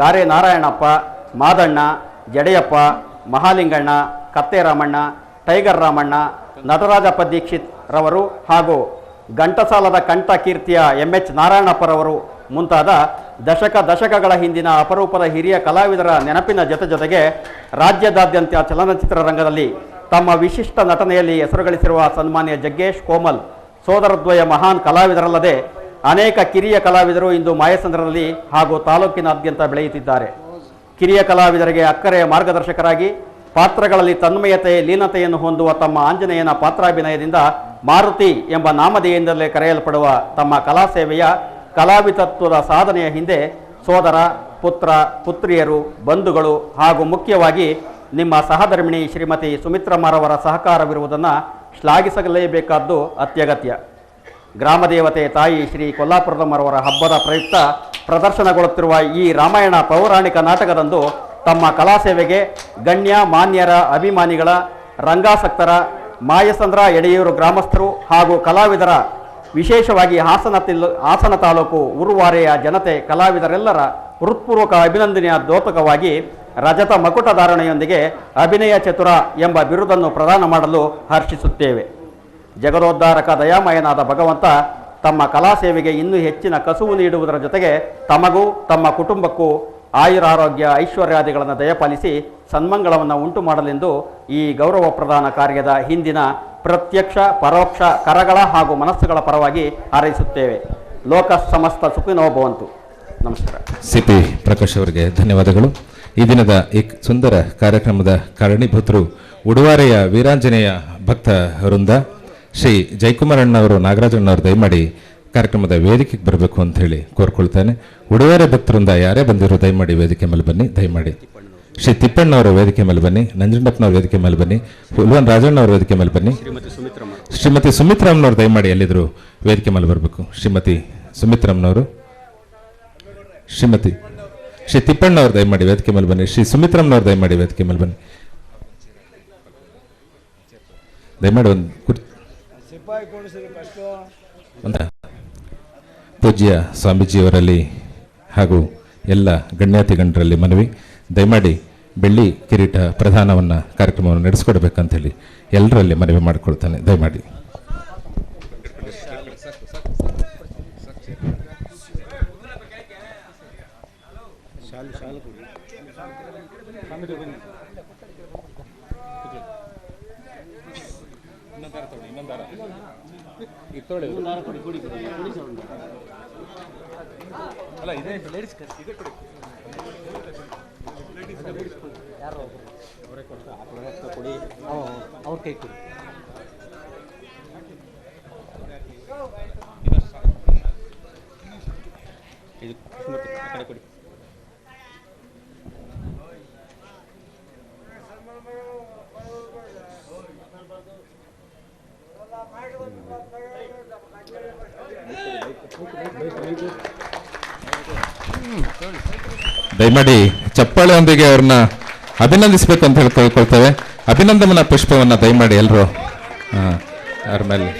ಗಾರೆ ನಾರಾಯಣಪ್ಪ, ಮಾದಣ್ಣ, ಜಡೆಯಪ್ಪ, ಮಹಾಲಿಂಗಣ್ಣ, ಕತ್ತೆ ರಾಮಣ್ಣ, ಟೈಗರ್ ರಾಮಣ್ಣ, ನಟರಾಜಪ್ಪ ದೀಕ್ಷಿತ್ ರವರು ಹಾಗೂ ಘಂಟಸಾಲದ ಕಂಠ ಕೀರ್ತಿಯ ಎಂ.ಎಚ್. ನಾರಾಯಣಪ್ಪರವರು ಮುಂತಾದ ದಶಕಗಳ ಹಿಂದಿನ ಅಪರೂಪದ ಹಿರಿಯ ಕಲಾವಿದರ ನೆನಪಿನ ಜೊತೆಗೆ ರಾಜ್ಯದಾದ್ಯಂತ ಚಲನಚಿತ್ರರಂಗದಲ್ಲಿ ತಮ್ಮ ವಿಶಿಷ್ಟ ನಟನೆಯಲ್ಲಿ ಹೆಸರುಗಳಿಸಿರುವ ಸನ್ಮಾನ್ಯ ಜಗ್ಗೇಶ್ ಕೋಮಲ್ ಸೋದರದ್ವಯ ಮಹಾನ್ ಕಲಾವಿದರಲ್ಲದೆ ಅನೇಕ ಕಿರಿಯ ಕಲಾವಿದರು ಇಂದು ಮಾಯಸಂದ್ರದಲ್ಲಿ ಹಾಗೂ ತಾಲೂಕಿನಾದ್ಯಂತ ಬೆಳೆಯುತ್ತಿದ್ದಾರೆ. ಕಿರಿಯ ಕಲಾವಿದರಿಗೆ ಅಕ್ಕರೆಯ ಮಾರ್ಗದರ್ಶಕರಾಗಿ ಪಾತ್ರಗಳಲ್ಲಿ ತನ್ಮಯತೆ, ಲೀನತೆಯನ್ನು ಹೊಂದುವ ತಮ್ಮ ಆಂಜನೇಯನ ಪಾತ್ರಾಭಿನಯದಿಂದ ಮಾರುತಿ ಎಂಬ ನಾಮಧೇಯದಿಂದಲೇ ಕರೆಯಲ್ಪಡುವ ತಮ್ಮ ಕಲಾ ಸೇವೆಯ ಕಲಾವಿತತ್ವದ ಸಾಧನೆಯ ಹಿಂದೆ ಸೋದರ, ಪುತ್ರ, ಪುತ್ರಿಯರು, ಬಂಧುಗಳು ಹಾಗೂ ಮುಖ್ಯವಾಗಿ ನಿಮ್ಮ ಸಹಧರ್ಮಿಣಿ ಶ್ರೀಮತಿ ಸುಮಿತ್ರಮ್ಮರವರ ಸಹಕಾರವಿರುವುದನ್ನು ಶ್ಲಾಘಿಸಲೇಬೇಕಾದ್ದು ಅತ್ಯಗತ್ಯ. ಗ್ರಾಮದೇವತೆ ತಾಯಿ ಶ್ರೀ ಕೊಲ್ಲಾಪುರದಮ್ಮರವರ ಹಬ್ಬದ ಪ್ರಯುಕ್ತ ಪ್ರದರ್ಶನಗೊಳ್ಳುತ್ತಿರುವ ಈ ರಾಮಾಯಣ ಪೌರಾಣಿಕ ನಾಟಕದಂದು ತಮ್ಮ ಕಲಾ ಸೇವೆಗೆ ಗಣ್ಯ ಮಾನ್ಯರ, ಅಭಿಮಾನಿಗಳ, ರಂಗಾಸಕ್ತರ, ಮಾಯಸಂದ್ರ ಎಡೆಯೂರು ಗ್ರಾಮಸ್ಥರು ಹಾಗೂ ಕಲಾವಿದರ, ವಿಶೇಷವಾಗಿ ಹಾಸನ ತಾಲೂಕು ಉರುವಾರೆಯ ಜನತೆ ಕಲಾವಿದರೆಲ್ಲರ ಹೃತ್ಪೂರ್ವಕ ಅಭಿನಂದನೆಯ ದ್ಯೋತಕವಾಗಿ ರಜತ ಮಕುಟ ಧಾರಣೆಯೊಂದಿಗೆ ಅಭಿನಯ ಚತುರ ಎಂಬ ಬಿರುದನ್ನು ಪ್ರದಾನ ಮಾಡಲು ಹರ್ಷಿಸುತ್ತೇವೆ. ಜಗದೋದ್ಧಾರಕ ದಯಾಮಯನಾದ ಭಗವಂತ ತಮ್ಮ ಕಲಾ ಸೇವೆಗೆ ಇನ್ನೂ ಹೆಚ್ಚಿನ ಕಸುವು ನೀಡುವುದರ ಜೊತೆಗೆ ತಮಗೂ ತಮ್ಮ ಕುಟುಂಬಕ್ಕೂ ಆಯುರಾರೋಗ್ಯ ಐಶ್ವರ್ಯಾದಿಗಳನ್ನು ದಯಪಾಲಿಸಿ ಸನ್ಮಂಗಳವನ್ನು ಉಂಟು ಮಾಡಲೆಂದು ಈ ಗೌರವ ಪ್ರದಾನ ಕಾರ್ಯದ ಹಿಂದಿನ ಪ್ರತ್ಯಕ್ಷ ಪರೋಕ್ಷ ಕರಗಳ ಹಾಗೂ ಮನಸ್ಸುಗಳ ಪರವಾಗಿ ಹಾರೈಸುತ್ತೇವೆ. ಲೋಕ ಸಮಸ್ತ ಸುಖಿನೋ ಭವಂತು. ನಮಸ್ಕಾರ. ಸಿಪಿ ಪ್ರಕಾಶ್ ಅವರಿಗೆ ಧನ್ಯವಾದಗಳು. ಈ ದಿನದ ಈ ಸುಂದರ ಕಾರ್ಯಕ್ರಮದ ಕಾರಣೀಭೂತರು ಉಡುವಾರೆಯ ವೀರಾಂಜನೇಯ ಭಕ್ತ ವೃಂದ. ಶ್ರೀ ಜಯಕುಮಾರಣ್ಣವರು, ನಾಗರಾಜಣ್ಣವರು ದಯಮಾಡಿ ಕಾರ್ಯಕ್ರಮದ ವೇದಿಕೆಗೆ ಬರಬೇಕು ಅಂತ ಹೇಳಿ ಕೋರ್ಕೊಳ್ತಾನೆ. ಉಡುವಾರೆ ಭಕ್ತರಿಂದ ಯಾರೇ ಬಂದಿರೋ ದಯಮಾಡಿ ವೇದಿಕೆ ಮೇಲೆ ಬನ್ನಿ. ದಯಮಾಡಿ ಶ್ರೀ ತಿಪ್ಪಣ್ಣವರು ವೇದಿಕೆ ಮೇಲೆ ಬನ್ನಿ. ನಂಜುಂಡಪ್ಪನವ್ರ ವೇದಿಕೆ ಮೇಲೆ ಬನ್ನಿ. ಹುಲ್ವನ್ ರಾಜಣ್ಣವ್ರ ವೇದಿಕೆ ಮೇಲೆ ಬನ್ನಿ. ಶ್ರೀಮತಿ ಸುಮಿತ್ರಮ್ಮನವ್ರು ದಯಮಾಡಿ ಎಲ್ಲಿದ್ರು ವೇದಿಕೆ ಮೇಲೆ ಬರಬೇಕು. ಶ್ರೀಮತಿ ಸುಮಿತ್ರಮ್ಮನವರು, ಶ್ರೀಮತಿ ಶ್ರೀ ತಿಪ್ಪಣ್ಣವ್ರು ದಯಮಾಡಿ ವೇದಿಕೆ ಮೇಲೆ ಬನ್ನಿ. ಶ್ರೀ ಸುಮಿತ್ರಮ್ಮನವ್ರು ದಯಮಾಡಿ ವೇದಿಕೆ ಮೇಲೆ ಬನ್ನಿ. ದಯಮಾಡಿ ಒಂದು ಪೂಜ್ಯ ಸ್ವಾಮೀಜಿಯವರಲ್ಲಿ ಹಾಗೂ ಎಲ್ಲ ಗಣ್ಯಾತಿ ಗಣ್ಯರಲ್ಲಿ ಮನವಿ, ದಯಮಾಡಿ ಬೆಳ್ಳಿ ಕಿರೀಟ ಪ್ರದಾನವನ್ನು ಕಾರ್ಯಕ್ರಮವನ್ನು ನಡೆಸಿಕೊಡ್ಬೇಕಂತ ಹೇಳಿ ಎಲ್ಲರಲ್ಲಿ ಮನವಿ ಮಾಡಿಕೊಳ್ತಾನೆ. ದಯಮಾಡಿ ಅವ್ರ ಕೈ ಕೊಡಿ. ಇದು ಕಡೆ ಕೊಡಿ. ದಯಮಾಡಿ ಚಪ್ಪಾಳೆಯೊಂದಿಗೆ ಅವ್ರನ್ನ ಅಭಿನಂದಿಸಬೇಕು ಅಂತ ಹೇಳ್ಕೊಳ್ತೇವೆ. ಅಭಿನಂದನಾ ಪುಷ್ಪವನ್ನು ದಯಮಾಡಿ ಎಲ್ಲರೂ ಅವ್ರ ಮೇಲೆ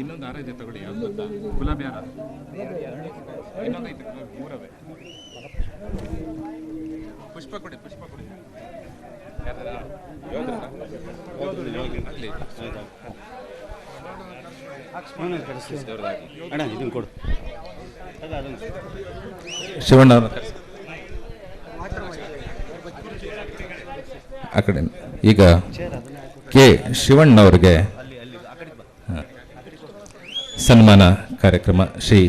ಇನ್ನೊಂದು ಹಾರ ಇದೆ ತಗೊಳ್ಳಿ. ಗುಲಾಬಿ ಹಾರ ಇನ್ನೊಂದು ಐತೆ, ಮೂರವೇ. ಪುಷ್ಪ ಕೊಡಿ, ಪುಷ್ಪ ಕೊಡಿ. ಇದನ್ನು ಕೊಡು. ಶಿವಣ್ಣ ಆ ಕಡೆ. ಈಗ ಕೆ ಶಿವಣ್ಣವ್ರಿಗೆ ಸನ್ಮಾನ ಕಾರ್ಯಕ್ರಮ. ಶ್ರೀ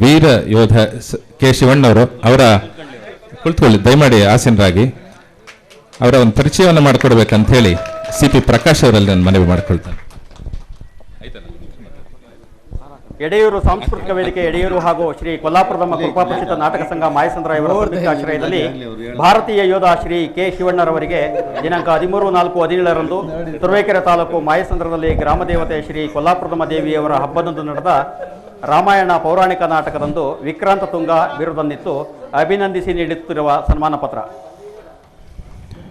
ವೀರ ಯೋಧ ಕೆ ಶಿವಣ್ಣವರು ಅವರ ಕುಳಿತುಕೊಳ್ಳಿ, ದಯಮಾಡಿ ಆಸೀನರಾಗಿ ಅವರ ಒಂದು ಪರಿಚಯವನ್ನು ಮಾಡಿಕೊಡ್ಬೇಕಂತ ಹೇಳಿ CP ಪ್ರಕಾಶ್ ಅವರಲ್ಲಿ ನಾನು ಮನವಿ ಮಾಡಿಕೊಳ್ತೇನೆ. ಎಡೆಯೂರು ಸಾಂಸ್ಕೃತಿಕ ವೇದಿಕೆ ಎಡೆಯೂರು ಹಾಗೂ ಶ್ರೀ ಕೊಲ್ಲಾಪುರದಮ್ಮ ಕೃಪಾಪೋಷಿತ ನಾಟಕ ಸಂಘ ಮಾಯಸಂದ್ರ ಇವರ ಆಶ್ರಯದಲ್ಲಿ ಭಾರತೀಯ ಯೋಧ ಶ್ರೀ ಕೆ ಶಿವಣ್ಣರವರಿಗೆ ದಿನಾಂಕ 13/4/17ರಂದು ತುರುವೇಕೆರೆ ತಾಲೂಕು ಮಾಯಸಂದ್ರದಲ್ಲಿ ಗ್ರಾಮದೇವತೆ ಶ್ರೀ ಕೊಲ್ಲಾಪುರದಮ್ಮ ದೇವಿಯವರ ಹಬ್ಬದಂದು ನಡೆದ ರಾಮಾಯಣ ಪೌರಾಣಿಕ ನಾಟಕದಂದು ವಿಕ್ರಾಂತ ತುಂಗ ಬಿರುದನ್ನಿತ್ತು ಅಭಿನಂದಿಸಿ ನೀಡುತ್ತಿರುವ ಸನ್ಮಾನ ಪತ್ರ.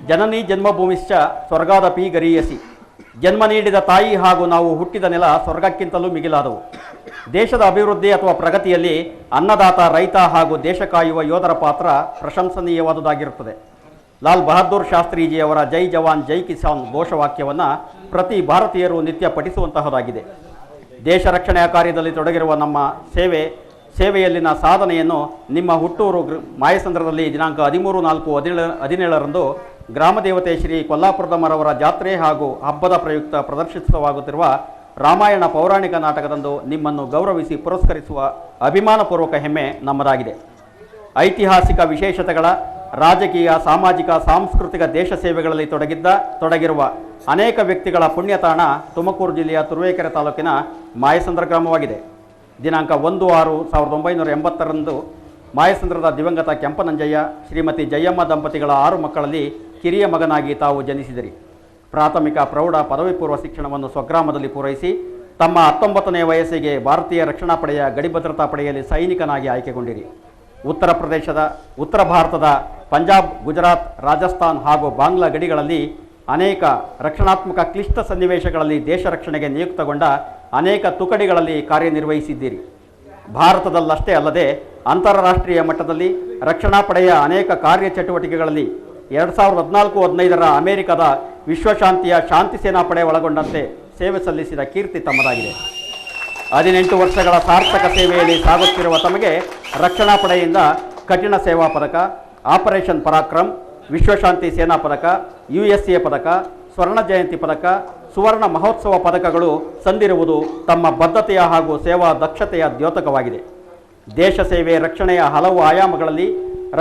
ಜನನಿ ಜನ್ಮಭೂಮಿಶ್ಚ ಸ್ವರ್ಗಾದಪಿ ಗರೀಯಸಿ. ಜನ್ಮ ನೀಡಿದ ತಾಯಿ ಹಾಗೂ ನಾವು ಹುಟ್ಟಿದ ನೆಲ ಸ್ವರ್ಗಕ್ಕಿಂತಲೂ ಮಿಗಿಲಾದವು. ದೇಶದ ಅಭಿವೃದ್ಧಿ ಅಥವಾ ಪ್ರಗತಿಯಲ್ಲಿ ಅನ್ನದಾತ, ರೈತ ಹಾಗೂ ದೇಶ ಕಾಯುವ ಯೋಧರ ಪಾತ್ರ ಪ್ರಶಂಸನೀಯವಾದುದಾಗಿರುತ್ತದೆ. ಲಾಲ್ ಬಹದ್ದೂರ್ ಶಾಸ್ತ್ರೀಜಿಯವರ ಜೈ ಜವಾನ್ ಜೈ ಕಿಸಾನ್ ಘೋಷವಾಕ್ಯವನ್ನು ಪ್ರತಿ ಭಾರತೀಯರು ನಿತ್ಯ ಪಠಿಸುವಂತಹದ್ದಾಗಿದೆ. ದೇಶ ರಕ್ಷಣೆಯ ಕಾರ್ಯದಲ್ಲಿ ತೊಡಗಿರುವ ನಮ್ಮ ಸೇವೆಯಲ್ಲಿನ ಸಾಧನೆಯನ್ನು ನಿಮ್ಮ ಹುಟ್ಟೂರು ಮಾಯಸಂದ್ರದಲ್ಲಿ ದಿನಾಂಕ 13/4/17ರಂದು ಗ್ರಾಮದೇವತೆ ಶ್ರೀ ಕೊಲ್ಲಾಪುರದಮ್ಮರವರ ಜಾತ್ರೆ ಹಾಗೂ ಹಬ್ಬದ ಪ್ರಯುಕ್ತ ಪ್ರದರ್ಶಿತವಾಗುತ್ತಿರುವ ರಾಮಾಯಣ ಪೌರಾಣಿಕ ನಾಟಕದಂದು ನಿಮ್ಮನ್ನು ಗೌರವಿಸಿ ಪುರಸ್ಕರಿಸುವ ಅಭಿಮಾನಪೂರ್ವಕ ಹೆಮ್ಮೆ ನಮ್ಮದಾಗಿದೆ. ಐತಿಹಾಸಿಕ ವಿಶೇಷತೆಗಳ, ರಾಜಕೀಯ, ಸಾಮಾಜಿಕ, ಸಾಂಸ್ಕೃತಿಕ ದೇಶ ಸೇವೆಗಳಲ್ಲಿ ತೊಡಗಿರುವ ಅನೇಕ ವ್ಯಕ್ತಿಗಳ ಪುಣ್ಯತಾಣ ತುಮಕೂರು ಜಿಲ್ಲೆಯ ತುರುವೇಕೆರೆ ತಾಲೂಕಿನ ಮಾಯಸಂದ್ರ ಗ್ರಾಮವಾಗಿದೆ. ದಿನಾಂಕ 1/6/1980ರಂದು ಮಾಯಸಂದ್ರದ ದಿವಂಗತ ಕೆಂಪನಂಜಯ್ಯ ಶ್ರೀಮತಿ ಜಯಮ್ಮ ದಂಪತಿಗಳ 6 ಮಕ್ಕಳಲ್ಲಿ ಕಿರಿಯ ಮಗನಾಗಿ ತಾವು ಜನಿಸಿದಿರಿ. ಪ್ರಾಥಮಿಕ, ಪ್ರೌಢ, ಪದವಿ ಪೂರ್ವ ಶಿಕ್ಷಣವನ್ನು ಸ್ವಗ್ರಾಮದಲ್ಲಿ ಪೂರೈಸಿ ತಮ್ಮ 19ನೇ ವಯಸ್ಸಿಗೆ ಭಾರತೀಯ ರಕ್ಷಣಾ ಪಡೆಯ ಗಡಿ ಭದ್ರತಾ ಪಡೆಯಲ್ಲಿ ಸೈನಿಕನಾಗಿ ಆಯ್ಕೆಗೊಂಡಿರಿ. ಉತ್ತರ ಭಾರತದ ಪಂಜಾಬ್, ಗುಜರಾತ್, ರಾಜಸ್ಥಾನ್ ಹಾಗೂ ಬಾಂಗ್ಲಾ ಗಡಿಗಳಲ್ಲಿ ಅನೇಕ ರಕ್ಷಣಾತ್ಮಕ ಕ್ಲಿಷ್ಟ ಸನ್ನಿವೇಶಗಳಲ್ಲಿ ದೇಶ ರಕ್ಷಣೆಗೆ ನಿಯುಕ್ತಗೊಂಡ ಅನೇಕ ತುಕಡಿಗಳಲ್ಲಿ ಕಾರ್ಯನಿರ್ವಹಿಸಿದ್ದೀರಿ. ಭಾರತದಲ್ಲಷ್ಟೇ ಅಲ್ಲದೆ ಅಂತಾರಾಷ್ಟ್ರೀಯ ಮಟ್ಟದಲ್ಲಿ ರಕ್ಷಣಾ ಪಡೆಯ ಅನೇಕ ಕಾರ್ಯಚಟುವಟಿಕೆಗಳಲ್ಲಿ 2014-15ರ ಅಮೆರಿಕದ ವಿಶ್ವಶಾಂತಿಯ ಶಾಂತಿ ಸೇನಾ ಪಡೆ ಒಳಗೊಂಡಂತೆ ಸೇವೆ ಸಲ್ಲಿಸಿದ ಕೀರ್ತಿ ತಮ್ಮದಾಗಿದೆ. 18 ವರ್ಷಗಳ ಸಾರ್ಥಕ ಸೇವೆಯಲ್ಲಿ ಸಾಗುತ್ತಿರುವ ತಮಗೆ ರಕ್ಷಣಾ ಪಡೆಯಿಂದ ಕಠಿಣ ಸೇವಾ ಪದಕ, ಆಪರೇಷನ್ ಪರಾಕ್ರಮ್, ವಿಶ್ವಶಾಂತಿ ಸೇನಾ ಪದಕ, USA ಪದಕ, ಸ್ವರ್ಣ ಜಯಂತಿ ಪದಕ, ಸುವರ್ಣ ಮಹೋತ್ಸವ ಪದಕಗಳು ಸಂದಿರುವುದು ತಮ್ಮ ಬದ್ಧತೆಯ ಹಾಗೂ ಸೇವಾ ದಕ್ಷತೆಯ ದ್ಯೋತಕವಾಗಿದೆ. ದೇಶ ಸೇವೆ, ರಕ್ಷಣೆಯ ಹಲವು ಆಯಾಮಗಳಲ್ಲಿ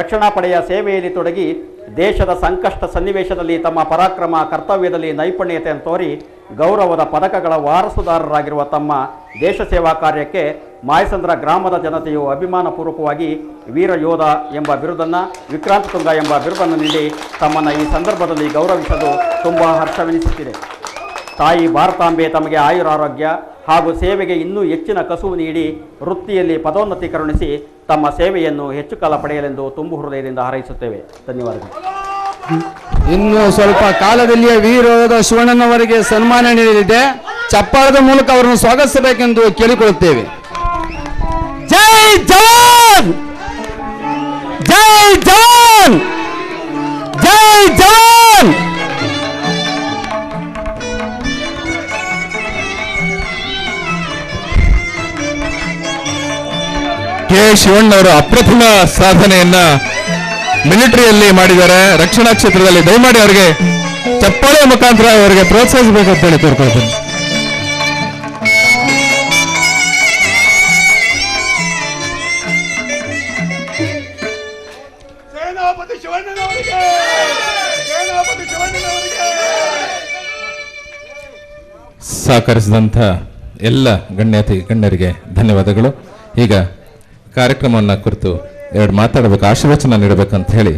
ರಕ್ಷಣಾ ಪಡೆಯ ಸೇವೆಯಲ್ಲಿ ತೊಡಗಿ ದೇಶದ ಸಂಕಷ್ಟ ಸನ್ನಿವೇಶದಲ್ಲಿ ತಮ್ಮ ಪರಾಕ್ರಮ ಕರ್ತವ್ಯದಲ್ಲಿ ನೈಪುಣ್ಯತೆಯನ್ನು ತೋರಿ ಗೌರವದ ಪದಕಗಳ ವಾರಸುದಾರರಾಗಿರುವ ತಮ್ಮ ದೇಶ ಸೇವಾ ಕಾರ್ಯಕ್ಕೆ ಮಾಯಸಂದ್ರ ಗ್ರಾಮದ ಜನತೆಯು ಅಭಿಮಾನಪೂರ್ವಕವಾಗಿ ವೀರ ಯೋಧ ಎಂಬ ಬಿರುದನ್ನು, ವಿಕ್ರಾಂತ ತುಂಗ ಎಂಬ ಬಿರುದನ್ನು ನೀಡಿ ತಮ್ಮನ್ನು ಈ ಸಂದರ್ಭದಲ್ಲಿ ಗೌರವಿಸಲು ತುಂಬ ಹರ್ಷವೆನಿಸುತ್ತಿದೆ. ತಾಯಿ ಭಾರತಾಂಬೆ ತಮಗೆ ಆಯುರಾರೋಗ್ಯ ಹಾಗೂ ಸೇವೆಗೆ ಇನ್ನೂ ಹೆಚ್ಚಿನ ಕಸುವು ನೀಡಿ ವೃತ್ತಿಯಲ್ಲಿ ಪದೋನ್ನತಿ ಕರುಣಿಸಿ ತಮ್ಮ ಸೇವೆಯನ್ನು ಹೆಚ್ಚು ಕಾಲ ಪಡೆಯಲೆಂದು ತುಂಬು ಹೃದಯದಿಂದ ಹಾರೈಸುತ್ತೇವೆ. ಧನ್ಯವಾದಗಳು. ಇನ್ನು ಸ್ವಲ್ಪ ಕಾಲದಲ್ಲಿಯೇ ವೀರೋಧ ಶಿವಣ್ಣನವರಿಗೆ ಸನ್ಮಾನ ನೀಡಲಿದೆ. ಚಪ್ಪಾಳದ ಮೂಲಕ ಅವರನ್ನು ಸ್ವಾಗತಿಸಬೇಕೆಂದು ಕೇಳಿಕೊಳ್ಳುತ್ತೇವೆ. ಜೈ ಜವಾನ್, ಜೈ ಜವಾನ್, ಜೈ ಜವಾನ್. ಕೆ ಶಿವಣ್ಣವರು ಅಪ್ರತಿಮ ಸಾಧನೆಯನ್ನ ಮಿಲಿಟರಿಯಲ್ಲಿ ಮಾಡಿದ್ದಾರೆ. ರಕ್ಷಣಾ ಕ್ಷೇತ್ರದಲ್ಲಿ ದಯಮಾಡಿ ಅವರಿಗೆ ಚಪ್ಪಾಳೆ ಮುಖಾಂತರ ಅವರಿಗೆ ಪ್ರೋತ್ಸಾಹಿಸಬೇಕಂತ ಹೇಳಿ ಕೋರ್ಕೊಳ್ತೀನಿ. ಸಹಕರಿಸಿದಂಥ ಎಲ್ಲ ಗಣ್ಯರಿಗೆ ಧನ್ಯವಾದಗಳು. ಈಗ ಕಾರ್ಯಕ್ರಮವನ್ನು ಕುರಿತು ಎರಡು ಮಾತಾಡಬೇಕು, ಆಶೀರ್ವಚನ ನೀಡಬೇಕಂತ ಹೇಳಿ